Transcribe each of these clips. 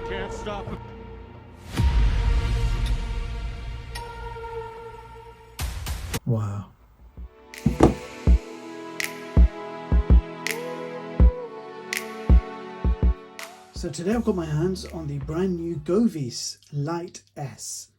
Can't stop. Wow. So today I've got my hands on the brand new GOOVIS Lite S.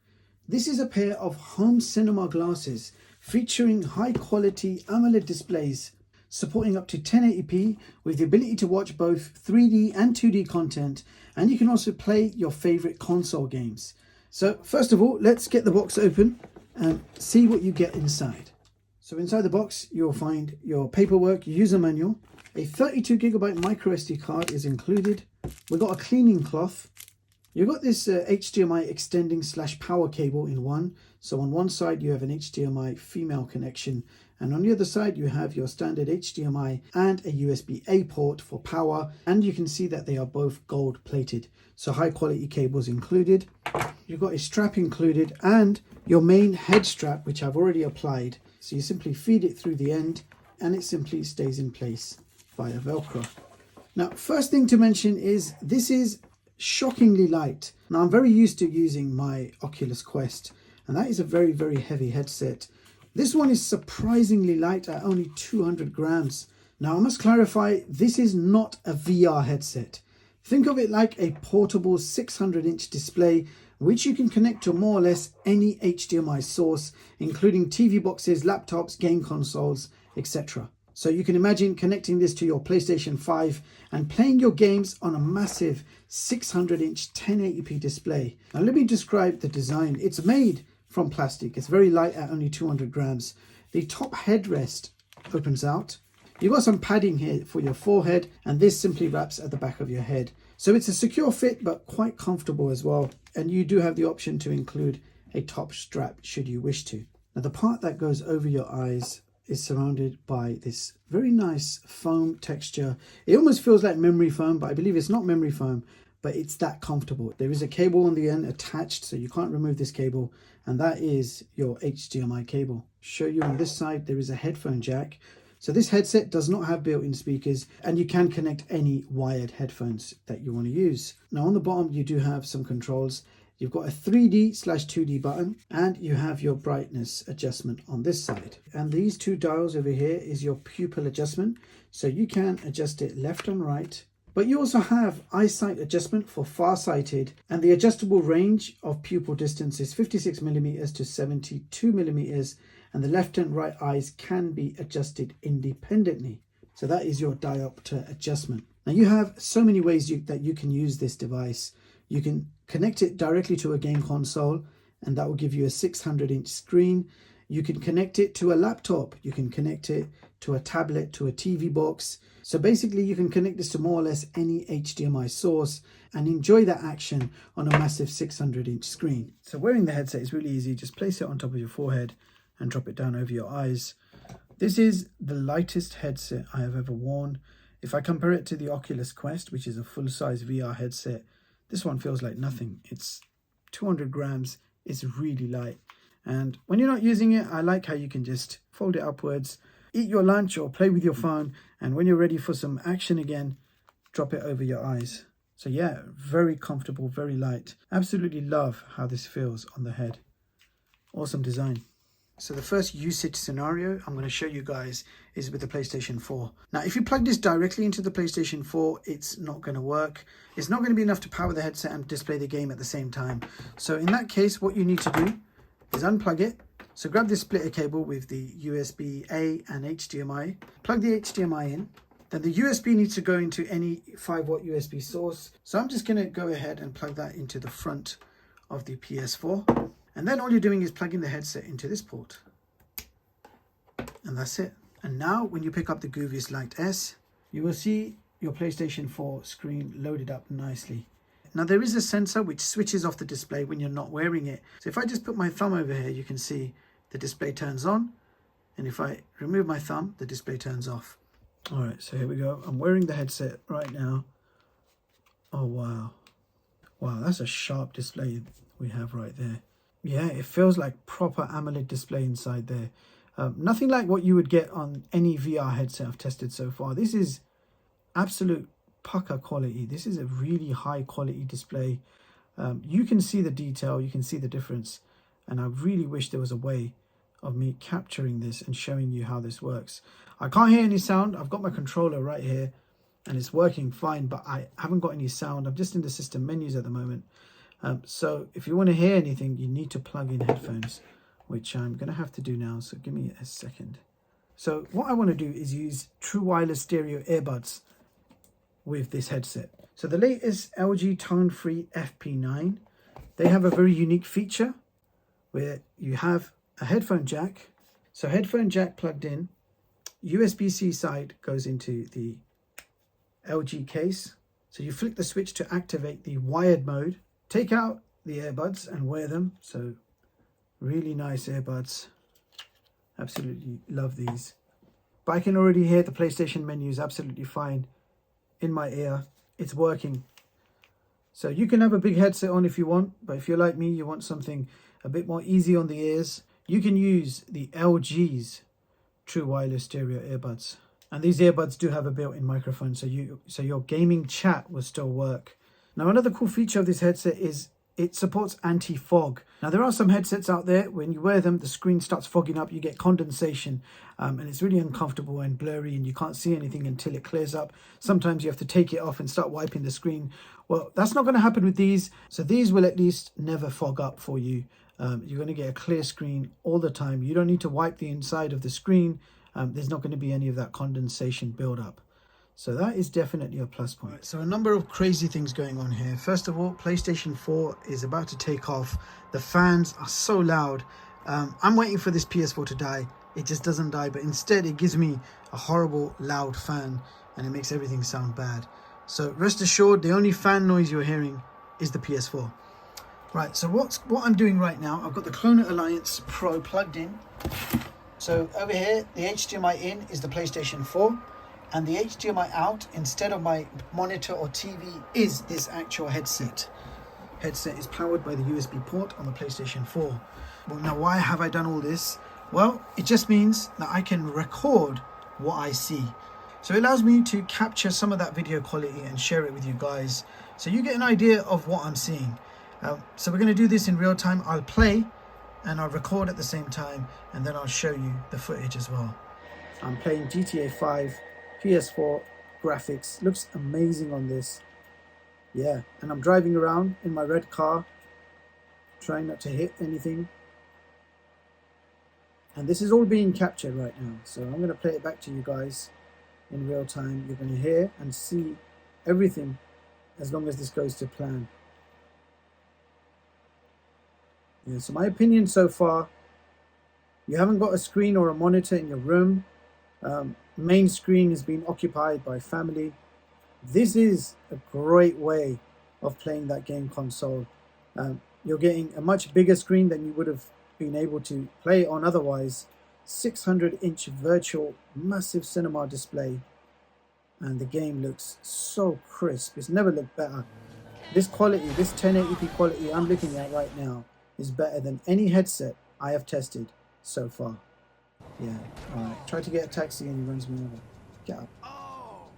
This is a pair of home cinema glasses featuring high quality AMOLED displays supporting up to 1080p with the ability to watch both 3D and 2D content, and you can also play your favorite console games. So first of all, let's get the box open and see what you get inside. So inside the box, you'll find your paperwork, user manual, a 32GB micro SD card is included. We've got a cleaning cloth. You've got this HDMI extending / power cable in one. So on one side you have an HDMI female connection, and on the other side you have your standard HDMI and a USB-A port for power, and you can see that they are both gold plated. So high quality cables included. You've got a strap included and your main head strap, which I've already applied. So you simply feed it through the end and it simply stays in place via Velcro. Now, first thing to mention is this is shockingly light. Now, I'm very used to using my Oculus Quest, and that is a very, very heavy headset. This one is surprisingly light at only 200 grams. Now, I must clarify, this is not a VR headset. Think of it like a portable 600-inch display, which you can connect to more or less any HDMI source, including TV boxes, laptops, game consoles, etc. So you can imagine connecting this to your PlayStation 5 and playing your games on a massive 600-inch 1080p display. Now let me describe the design. It's made from plastic. It's very light at only 200 grams. The top headrest opens out. You've got some padding here for your forehead, and this simply wraps at the back of your head. So it's a secure fit, but quite comfortable as well. And you do have the option to include a top strap should you wish to. Now the part that goes over your eyes is surrounded by this very nice foam texture. It almost feels like memory foam, but I believe it's not memory foam, but it's that comfortable. There is a cable on the end attached, so you can't remove this cable, and that is your HDMI cable. Show you on this side, there is a headphone jack. So this headset does not have built-in speakers, and you can connect any wired headphones that you want to use. Now on the bottom, you do have some controls. You've got a 3D/2D button, and you have your brightness adjustment on this side. And these two dials over here is your pupil adjustment. So you can adjust it left and right, but you also have eyesight adjustment for farsighted, and the adjustable range of pupil distance is 56mm to 72mm, and the left and right eyes can be adjusted independently. So that is your diopter adjustment. Now you have so many ways that you can use this device. You can connect it directly to a game console, and that will give you a 600-inch screen. You can connect it to a laptop. You can connect it to a tablet, to a TV box. So basically you can connect this to more or less any HDMI source and enjoy that action on a massive 600-inch screen. So wearing the headset is really easy. Just place it on top of your forehead and drop it down over your eyes. This is the lightest headset I have ever worn. If I compare it to the Oculus Quest, which is a full-size VR headset, this one feels like nothing. It's 200 grams. It's really light. And when you're not using it, I like how you can just fold it upwards, eat your lunch or play with your phone. And when you're ready for some action again, drop it over your eyes. So yeah, very comfortable, very light. Absolutely love how this feels on the head. Awesome design. So the first usage scenario I'm going to show you guys is with the PlayStation 4. Now, if you plug this directly into the PlayStation 4, it's not going to work. It's not going to be enough to power the headset and display the game at the same time. So in that case, what you need to do is unplug it. So grab this splitter cable with the USB-A and HDMI. Plug the HDMI in. Then the USB needs to go into any 5-watt USB source. So I'm just going to go ahead and plug that into the front of the PS4. And then all you're doing is plugging the headset into this port. And that's it. And now when you pick up the GOOVIS Lite S, you will see your PlayStation 4 screen loaded up nicely. Now there is a sensor which switches off the display when you're not wearing it. So if I just put my thumb over here, you can see the display turns on. And if I remove my thumb, the display turns off. All right, so here we go. I'm wearing the headset right now. Oh, wow. Wow, that's a sharp display we have right there. Yeah, it feels like proper AMOLED display inside there. Nothing like what you would get on any VR headset I've tested so far. This is absolute pucker quality. This is a really high quality display. You can see the detail, you can see the difference, and I really wish there was a way of me capturing this and showing you how this works. I can't hear any sound. I've got my controller right here and it's working fine, but I haven't got any sound. I'm just in the system menus at the moment. So if you want to hear anything, you need to plug in headphones, which I'm going to have to do now. So give me a second. So what I want to do is use true wireless stereo earbuds with this headset. So the latest LG Tonefree FP9, they have a very unique feature where you have a headphone jack. So headphone jack plugged in, USB-C side goes into the LG case. So you flick the switch to activate the wired mode. Take out the earbuds and wear them. So really nice earbuds. Absolutely love these. But I can already hear the PlayStation menus absolutely fine in my ear. It's working. So you can have a big headset on if you want, but if you're like me, you want something a bit more easy on the ears, you can use the LG's true wireless stereo earbuds. And these earbuds do have a built-in microphone, so your gaming chat will still work. Now, another cool feature of this headset is it supports anti-fog. Now, there are some headsets out there, when you wear them, the screen starts fogging up, you get condensation, and it's really uncomfortable and blurry, and you can't see anything until it clears up. Sometimes you have to take it off and start wiping the screen. Well, that's not going to happen with these. So these will at least never fog up for you. You're going to get a clear screen all the time. You don't need to wipe the inside of the screen. There's not going to be any of that condensation buildup. So that is definitely a plus point. Right, so a number of crazy things going on here. First of all, PlayStation 4 is about to take off. The fans are so loud. I'm waiting for this PS4 to die. It just doesn't die, but instead it gives me a horrible loud fan and it makes everything sound bad. So rest assured, the only fan noise you're hearing is the PS4. Right, so what I'm doing right now, I've got the Clona Alliance Pro plugged in. So over here, the HDMI in is the PlayStation 4. And the HDMI out, instead of my monitor or TV, is this actual headset. Headset is powered by the USB port on the PlayStation 4. Well, now why have I done all this? Well, it just means that I can record what I see. So it allows me to capture some of that video quality and share it with you guys, so you get an idea of what I'm seeing. So we're going to do this in real time. I'll play and I'll record at the same time, and then I'll show you the footage as well. I'm playing GTA 5. PS4 graphics looks amazing on this. Yeah, and I'm driving around in my red car, trying not to hit anything. And this is all being captured right now. So I'm going to play it back to you guys in real time. You're going to hear and see everything as long as this goes to plan. Yeah, so my opinion so far, you haven't got a screen or a monitor in your room. Main screen has been occupied by family. This is a great way of playing that game console. You're getting a much bigger screen than you would have been able to play on otherwise. 600-inch virtual massive cinema display, and the game looks so crisp. It's never looked better. This quality, this 1080p quality I'm looking at right now, is better than any headset I have tested so far. Yeah, alright. Try to get a taxi and he runs me over. Get up.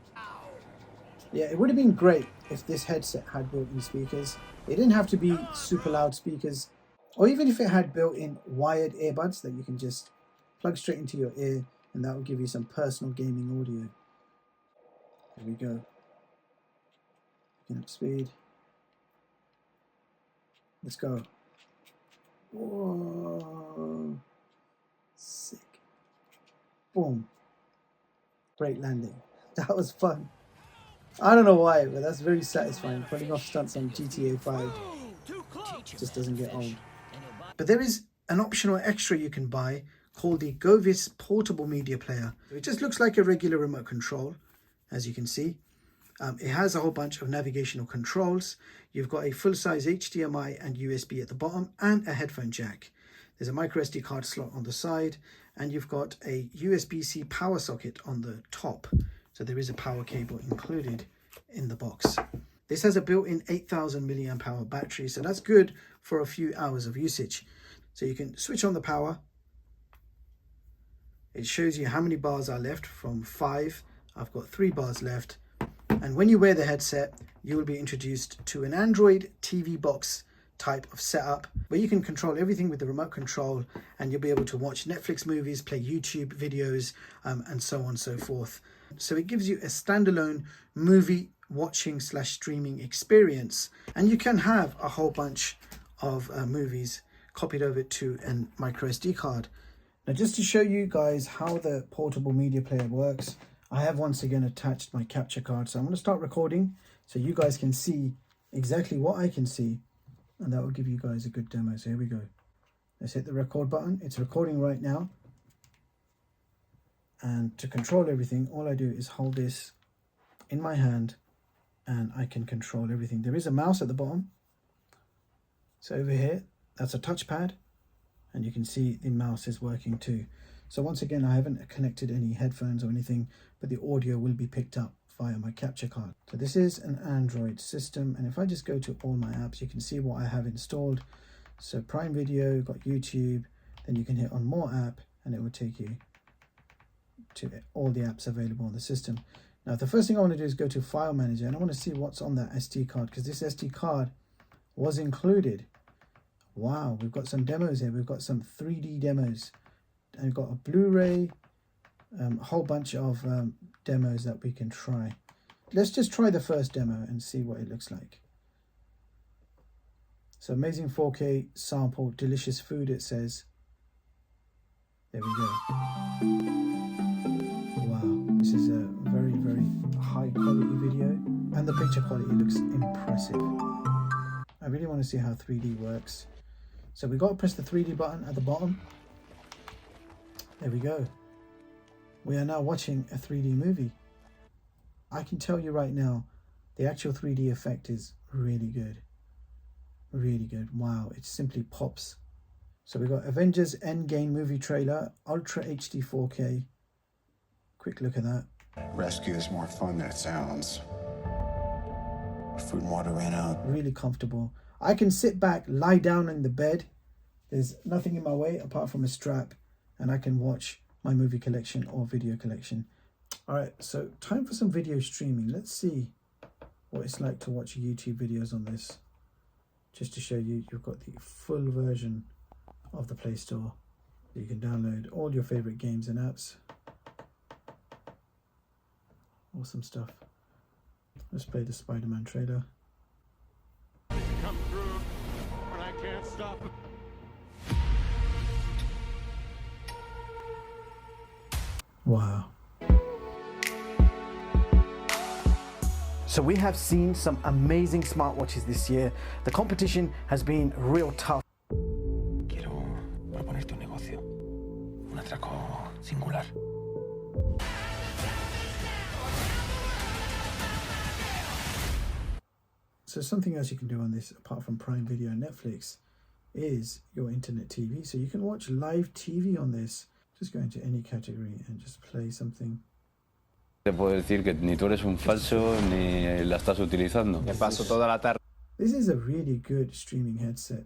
Yeah, it would have been great if this headset had built-in speakers. It didn't have to be super loud speakers, or even if it had built-in wired earbuds that you can just plug straight into your ear, and that will give you some personal gaming audio. There we go. Picking up speed. Let's go. Whoa. Sick. Boom. Great landing. That was fun. I don't know why, but that's very satisfying. Pulling off stunts on GTA 5 just doesn't get old. But there is an optional extra you can buy called the GOOVIS Portable Media Player. It just looks like a regular remote control, as you can see. It has a whole bunch of navigational controls. You've got a full-size HDMI and USB at the bottom, and a headphone jack. There's a micro SD card slot on the side, and you've got a USB-C power socket on the top. So there is a power cable included in the box. This has a built-in 8,000 milliamp hour battery, so that's good for a few hours of usage. So you can switch on the power. It shows you how many bars are left from 5. I've got 3 bars left. And when you wear the headset, you will be introduced to an Android TV box type of setup where you can control everything with the remote control, and you'll be able to watch Netflix movies, play YouTube videos, and so on and so forth. So it gives you a standalone movie watching / streaming experience, and you can have a whole bunch of movies copied over to a micro SD card. Now, just to show you guys how the portable media player works, I have once again attached my capture card. So I'm going to start recording so you guys can see exactly what I can see, and that will give you guys a good demo. So here we go. Let's hit the record button. It's recording right now. And to control everything, all I do is hold this in my hand and I can control everything. There is a mouse at the bottom. So over here, that's a touchpad, and you can see the mouse is working too. So once again, I haven't connected any headphones or anything, but the audio will be picked up via my capture card. So this is an Android system, and if I just go to all my apps, you can see what I have installed. So Prime Video, got YouTube, then you can hit on more app and it will take you to all the apps available on the system. Now, the first thing I want to do is go to File Manager, and I want to see what's on that SD card, because this SD card was included. Wow, we've got some demos here. We've got some 3D demos, and we've got a Blu-ray, a whole bunch of demos that we can try. Let's just try the first demo and see what it looks like. So amazing 4K sample, delicious food, it says. There we go. This is a very, very high quality video, and the picture quality looks impressive. I really want to see how 3D works. So we got to press the 3D button at the bottom. There we go. We are now watching a 3D movie. I can tell you right now, the actual 3D effect is really good. Really good. Wow, it simply pops. So we got Avengers Endgame movie trailer, Ultra HD 4K. Quick look at that. Rescue is more fun than it sounds. Food and water ran out. Really comfortable. I can sit back, lie down in the bed. There's nothing in my way apart from a strap, and I can watch my movie collection or video collection. All right, so time for some video streaming. Let's see what it's like to watch YouTube videos on this. Just to show you, you've got the full version of the Play Store. You can download all your favorite games and apps. Awesome stuff. Let's play the Spider-Man trailer. Come through, and I can't stop. Wow. So we have seen some amazing smartwatches this year. The competition has been real tough. Quiero proponerte un negocio. Un atraco singular. So something else you can do on this, apart from Prime Video and Netflix, is your internet TV. So you can watch live TV on this. Just go into any category and just play something. Te puedo decir que ni tú eres un falso ni la estás utilizando. Me paso toda la tarde. This is a really good streaming headset.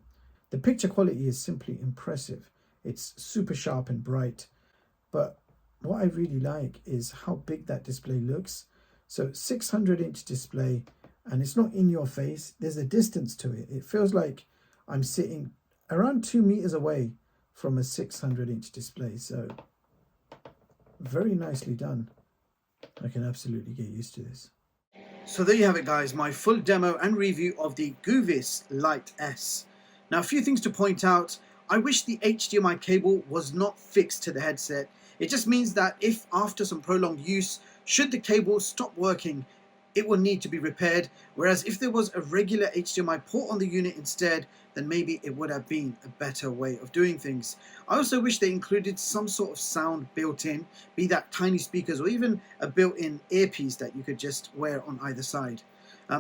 The picture quality is simply impressive. It's super sharp and bright. But what I really like is how big that display looks. So 600-inch display, and it's not in your face. There's a distance to it. It feels like I'm sitting around 2 meters away from a 600-inch display. So very nicely done. I can absolutely get used to this. So there you have it, guys, my full demo and review of the GOOVIS Lite S. Now, a few things to point out. I wish the HDMI cable was not fixed to the headset. It just means that if after some prolonged use, should the cable stop working, it will need to be repaired. Whereas if there was a regular HDMI port on the unit instead, then maybe it would have been a better way of doing things. I also wish they included some sort of sound built in, be that tiny speakers or even a built-in earpiece that you could just wear on either side.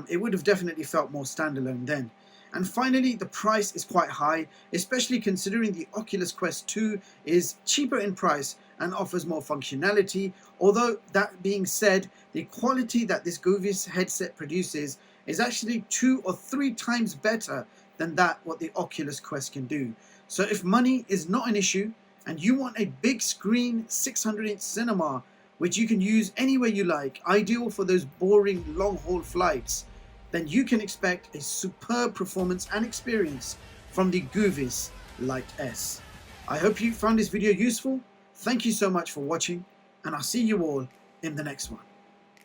It would have definitely felt more standalone then. And finally, the price is quite high, especially considering the Oculus Quest 2 is cheaper in price and offers more functionality. Although that being said, the quality that this GOOVIS headset produces is actually 2 or 3 times better than what the Oculus Quest can do. So if money is not an issue and you want a big screen 600-inch cinema which you can use anywhere you like, ideal for those boring long-haul flights, then you can expect a superb performance and experience from the GOOVIS Lite S. I hope you found this video useful. Thank you so much for watching, and I'll see you all in the next one.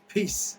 Peace.